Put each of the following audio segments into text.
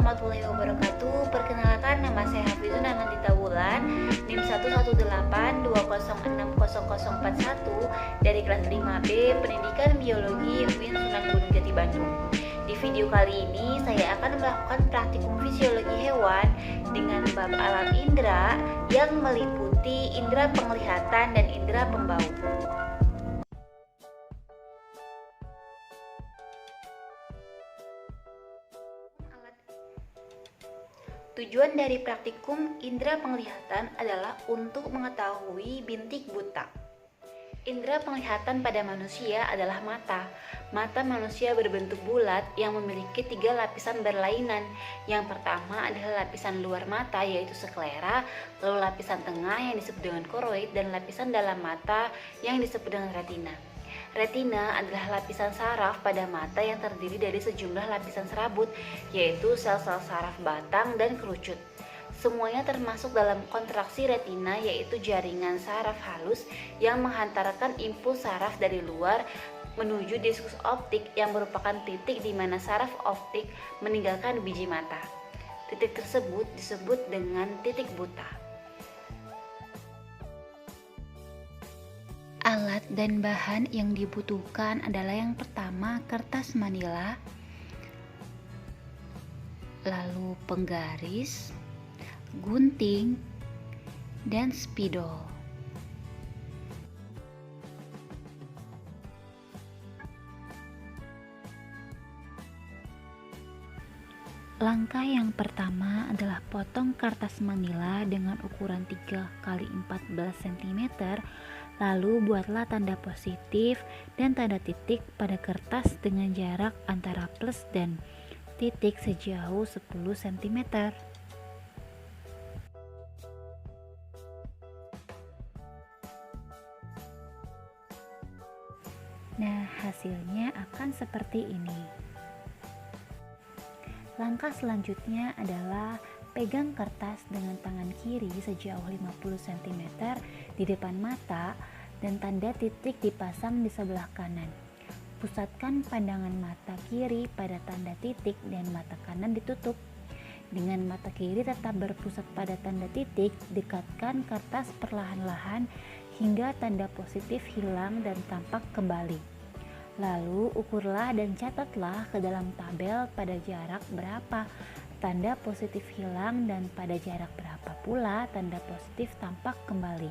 warahmatullahi wabarakatuh. Perkenalkan, nama saya Hafizun Anandita Wulan, NIM 11820600041 dari kelas 5B Pendidikan Biologi UIN Sunan Gunung Jati Bandung. Di video kali ini saya akan melakukan praktikum fisiologi hewan dengan bab alat indera yang meliputi indera penglihatan dan indera pembau. Tujuan dari praktikum indera penglihatan adalah untuk mengetahui bintik buta. Indera penglihatan pada manusia adalah mata. Mata manusia berbentuk bulat yang memiliki 3 lapisan berlainan. Yang pertama adalah lapisan luar mata, yaitu sklera, lalu lapisan tengah yang disebut dengan koroid, dan lapisan dalam mata yang disebut dengan retina. Retina adalah lapisan saraf pada mata yang terdiri dari sejumlah lapisan serabut, yaitu sel-sel saraf batang dan kerucut. Semuanya termasuk dalam kontraksi retina, yaitu jaringan saraf halus yang menghantarkan impuls saraf dari luar menuju diskus optik yang merupakan titik di mana saraf optik meninggalkan biji mata. Titik tersebut disebut dengan titik buta. Alat dan bahan yang dibutuhkan adalah yang pertama kertas manila, lalu penggaris, gunting, dan spidol. Langkah yang pertama adalah potong kertas manila dengan ukuran 3 x 14 cm, lalu buatlah tanda positif dan tanda titik pada kertas dengan jarak antara plus dan titik sejauh 10 cm. Nah, hasilnya akan seperti ini. Langkah selanjutnya adalah pegang kertas dengan tangan kiri sejauh 50 cm di depan mata dan tanda titik dipasang di sebelah kanan. Pusatkan pandangan mata kiri pada tanda titik dan mata kanan ditutup. Dengan mata kiri tetap berpusat pada tanda titik, dekatkan kertas perlahan-lahan hingga tanda positif hilang dan tampak kembali. Lalu ukurlah dan catatlah ke dalam tabel pada jarak berapa tanda positif hilang dan pada jarak berapa pula tanda positif tampak kembali.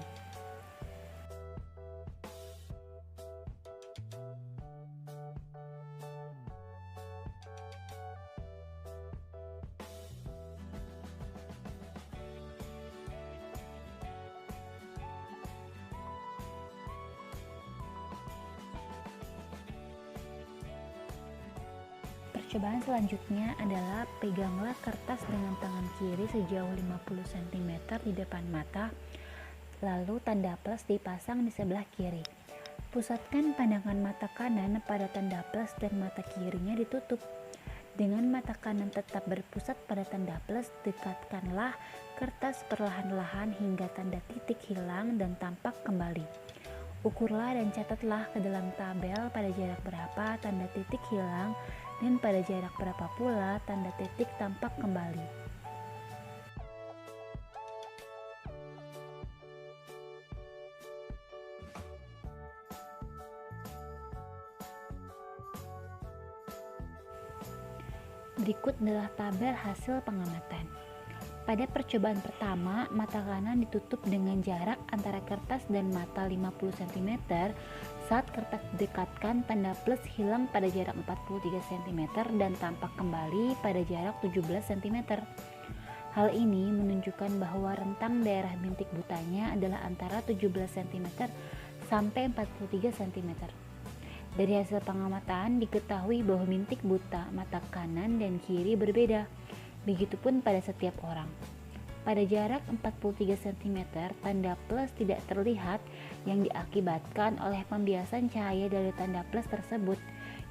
Percobaan selanjutnya adalah peganglah kertas dengan tangan kiri sejauh 50 cm di depan mata, lalu tanda plus dipasang di sebelah kiri. Pusatkan pandangan mata kanan pada tanda plus dan mata kirinya ditutup. Dengan mata kanan tetap berpusat pada tanda plus, dekatkanlah kertas perlahan-lahan hingga tanda titik hilang dan tampak kembali. Ukurlah dan catatlah ke dalam tabel pada jarak berapa tanda titik hilang dan pada jarak berapa pula tanda titik tampak kembali. Berikut adalah tabel hasil pengamatan. Pada percobaan pertama, mata kanan ditutup dengan jarak antara kertas dan mata 50 cm. Saat kertas didekatkan, tanda plus hilang pada jarak 43 cm dan tampak kembali pada jarak 17 cm. Hal ini menunjukkan bahwa rentang daerah bintik butanya adalah antara 17 cm sampai 43 cm. Dari hasil pengamatan diketahui bahwa bintik buta mata kanan dan kiri berbeda. Begitupun pada setiap orang. Pada jarak 43 cm, tanda plus tidak terlihat yang diakibatkan oleh pembiasan cahaya dari tanda plus tersebut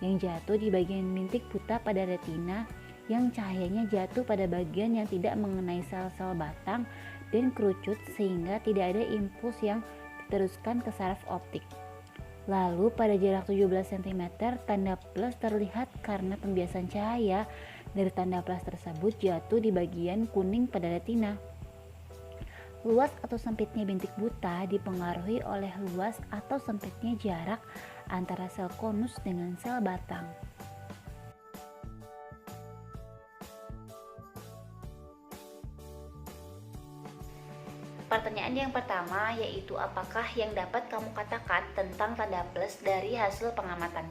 yang jatuh di bagian bintik buta pada retina, yang cahayanya jatuh pada bagian yang tidak mengenai sel-sel batang dan kerucut sehingga tidak ada impuls yang diteruskan ke saraf optik. Lalu pada jarak 17 cm, tanda plus terlihat karena pembiasan cahaya dari tanda plus tersebut jatuh di bagian kuning pada retina. Luas atau sempitnya bintik buta dipengaruhi oleh luas atau sempitnya jarak antara sel konus dengan sel batang. Pertanyaan yang pertama yaitu apakah yang dapat kamu katakan tentang tanda plus dari hasil pengamatan?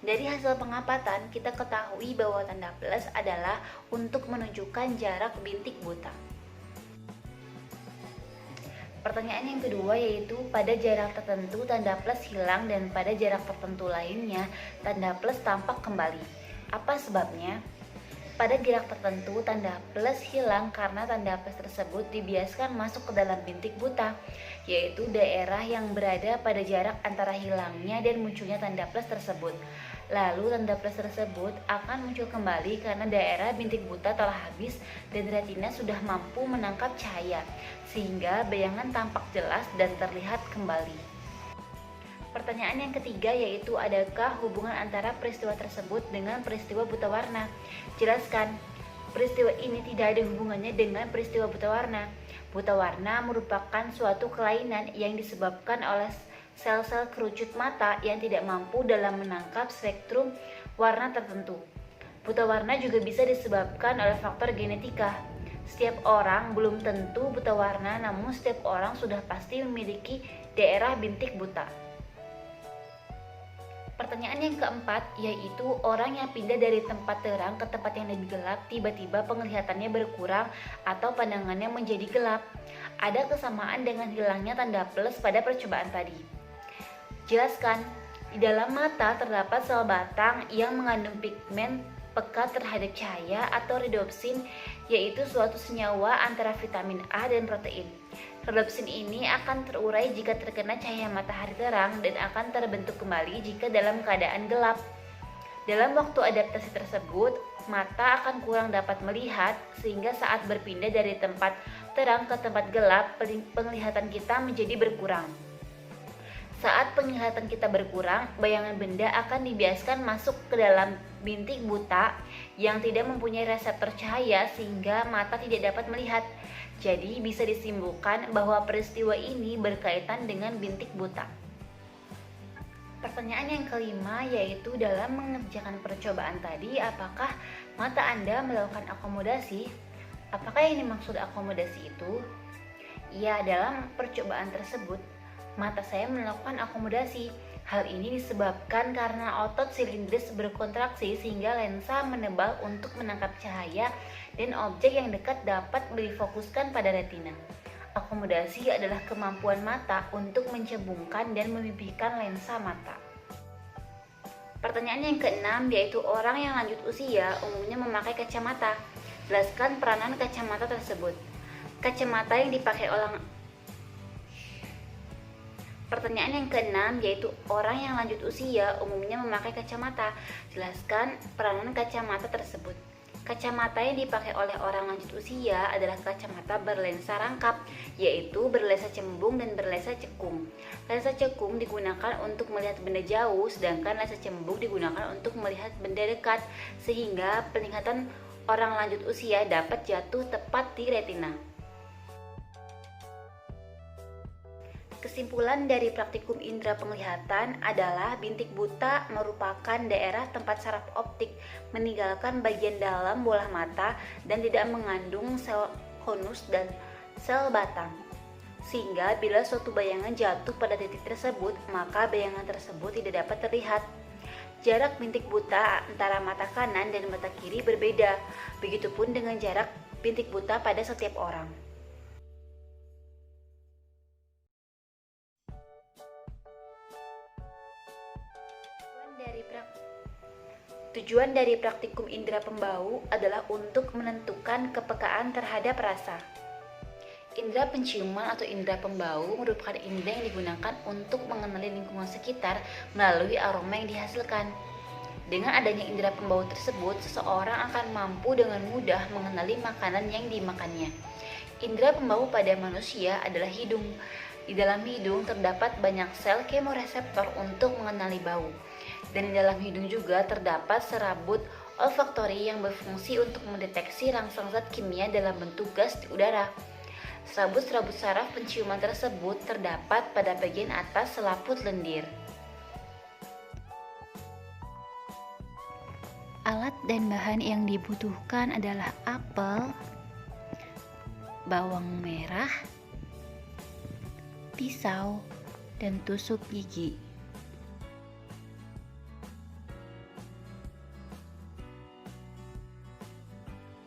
Dari hasil pengamatan kita ketahui bahwa tanda plus adalah untuk menunjukkan jarak bintik buta. Pertanyaan yang kedua yaitu pada jarak tertentu tanda plus hilang dan pada jarak tertentu lainnya tanda plus tampak kembali. Apa sebabnya? Pada jarak tertentu tanda plus hilang karena tanda plus tersebut dibiaskan masuk ke dalam bintik buta, yaitu daerah yang berada pada jarak antara hilangnya dan munculnya tanda plus tersebut. Lalu tanda plus tersebut akan muncul kembali karena daerah bintik buta telah habis dan retina sudah mampu menangkap cahaya, sehingga bayangan tampak jelas dan terlihat kembali. Pertanyaan yang ketiga yaitu adakah hubungan antara peristiwa tersebut dengan peristiwa buta warna? Jelaskan. Peristiwa ini tidak ada hubungannya dengan peristiwa buta warna. Buta warna merupakan suatu kelainan yang disebabkan oleh sel-sel kerucut mata yang tidak mampu dalam menangkap spektrum warna tertentu. Buta warna juga bisa disebabkan oleh faktor genetika. Setiap orang belum tentu buta warna, namun setiap orang sudah pasti memiliki daerah bintik buta. Pertanyaan yang keempat yaitu orang yang pindah dari tempat terang ke tempat yang lebih gelap tiba-tiba penglihatannya berkurang atau pandangannya menjadi gelap. Ada kesamaan dengan hilangnya tanda plus pada percobaan tadi. Jelaskan. Di dalam mata terdapat sel batang yang mengandung pigmen peka terhadap cahaya atau rhodopsin, yaitu suatu senyawa antara vitamin A dan protein. Rhodopsin ini akan terurai jika terkena cahaya matahari terang dan akan terbentuk kembali jika dalam keadaan gelap. Dalam waktu adaptasi tersebut, mata akan kurang dapat melihat sehingga saat berpindah dari tempat terang ke tempat gelap, penglihatan kita menjadi berkurang. Saat penglihatan kita berkurang, bayangan benda akan dibiaskan masuk ke dalam bintik buta yang tidak mempunyai reseptor cahaya sehingga mata tidak dapat melihat. Jadi bisa disimpulkan bahwa peristiwa ini berkaitan dengan bintik buta. Pertanyaan yang kelima yaitu dalam mengerjakan percobaan tadi apakah mata Anda melakukan akomodasi? Apakah yang dimaksud akomodasi itu? Ya, dalam percobaan tersebut mata saya melakukan akomodasi. Hal ini disebabkan karena otot silindris berkontraksi sehingga lensa menebal untuk menangkap cahaya dan objek yang dekat dapat difokuskan pada retina. Akomodasi adalah kemampuan mata untuk mencembungkan dan memipihkan lensa mata. Pertanyaan yang keenam yaitu orang yang lanjut usia umumnya memakai kacamata. Jelaskan peranan kacamata tersebut. Kacamata yang dipakai Pertanyaan yang keenam yaitu orang yang lanjut usia umumnya memakai kacamata. Jelaskan peranan kacamata tersebut. Kacamata yang dipakai oleh orang lanjut usia adalah kacamata berlensa rangkap, yaitu berlensa cembung dan berlensa cekung. Lensa cekung digunakan untuk melihat benda jauh, sedangkan lensa cembung digunakan untuk melihat benda dekat, sehingga penglihatan orang lanjut usia dapat jatuh tepat di retina. Kesimpulan dari praktikum indera penglihatan adalah bintik buta merupakan daerah tempat saraf optik meninggalkan bagian dalam bola mata dan tidak mengandung sel konus dan sel batang. Sehingga bila suatu bayangan jatuh pada titik tersebut, maka bayangan tersebut tidak dapat terlihat. Jarak bintik buta antara mata kanan dan mata kiri berbeda, begitupun dengan jarak bintik buta pada setiap orang. Tujuan dari praktikum indera pembau adalah untuk menentukan kepekaan terhadap rasa. Indera penciuman atau indera pembau merupakan indera yang digunakan untuk mengenali lingkungan sekitar melalui aroma yang dihasilkan. Dengan adanya indera pembau tersebut, seseorang akan mampu dengan mudah mengenali makanan yang dimakannya. Indera pembau pada manusia adalah hidung. Di dalam hidung terdapat banyak sel kemoreseptor untuk mengenali bau. Dan di dalam hidung juga terdapat serabut olfaktori yang berfungsi untuk mendeteksi rangsang zat kimia dalam bentuk gas di udara. Serabut-serabut saraf penciuman tersebut terdapat pada bagian atas selaput lendir. Alat dan bahan yang dibutuhkan adalah apel, bawang merah, pisau, dan tusuk gigi.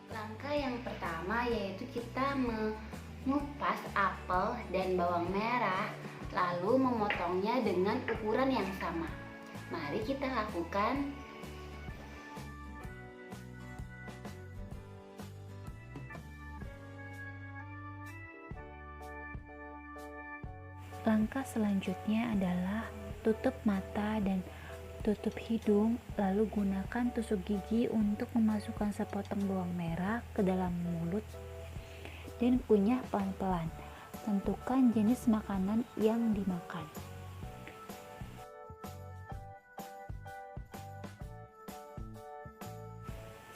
Langkah yang pertama yaitu kita mengupas apel dan bawang merah, lalu memotongnya dengan ukuran yang sama. Mari kita lakukan. Langkah selanjutnya adalah tutup mata dan tutup hidung, lalu gunakan tusuk gigi untuk memasukkan sepotong bawang merah ke dalam mulut dan kunyah pelan-pelan. Tentukan jenis makanan yang dimakan.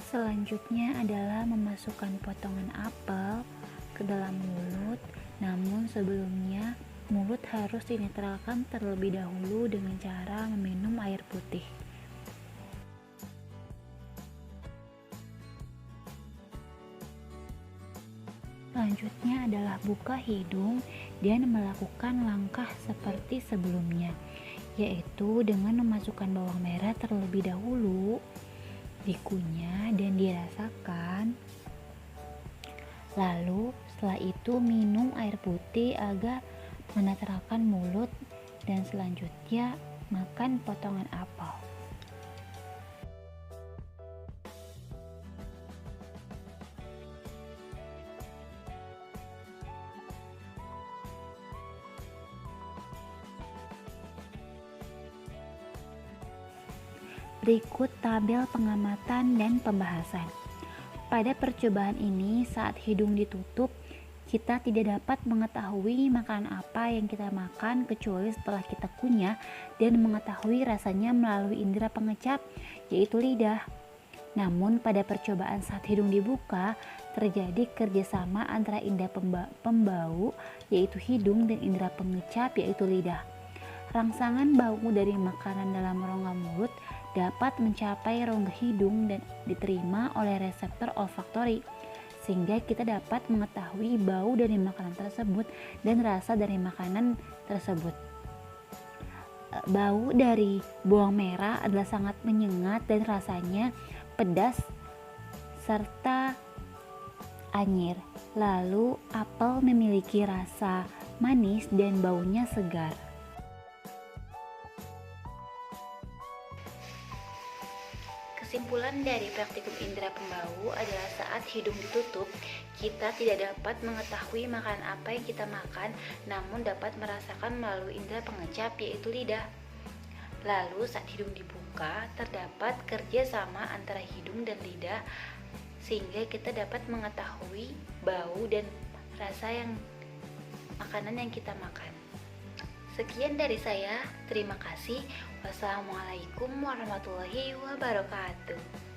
Selanjutnya adalah memasukkan potongan apel ke dalam mulut, namun sebelumnya mulut harus dinetralkan terlebih dahulu dengan cara meminum air putih. Selanjutnya adalah buka hidung dan melakukan langkah seperti sebelumnya, yaitu dengan memasukkan bawang merah terlebih dahulu, dikunyah dan dirasakan. Lalu setelah itu minum air putih agar menetralkan mulut, dan selanjutnya makan potongan apel. Berikut tabel pengamatan dan pembahasan. Pada percobaan ini, saat hidung ditutup, kita tidak dapat mengetahui makanan apa yang kita makan kecuali setelah kita kunyah dan mengetahui rasanya melalui indera pengecap, yaitu lidah. Namun pada percobaan saat hidung dibuka, terjadi kerjasama antara indera pembau, yaitu hidung, dan indera pengecap, yaitu lidah. Rangsangan bau dari makanan dalam rongga mulut dapat mencapai rongga hidung dan diterima oleh reseptor olfaktori, sehingga kita dapat mengetahui bau dari makanan tersebut dan rasa dari makanan tersebut. Bau dari bawang merah adalah sangat menyengat dan rasanya pedas serta anyir. Lalu apel memiliki rasa manis dan baunya segar. Kesimpulan dari praktikum indera pembau adalah saat hidung ditutup, kita tidak dapat mengetahui makanan apa yang kita makan, namun dapat merasakan melalui indera pengecap, yaitu lidah. Lalu saat hidung dibuka, terdapat kerjasama antara hidung dan lidah, sehingga kita dapat mengetahui bau dan rasa yang makanan yang kita makan. Sekian dari saya, terima kasih. Wassalamualaikum warahmatullahi wabarakatuh.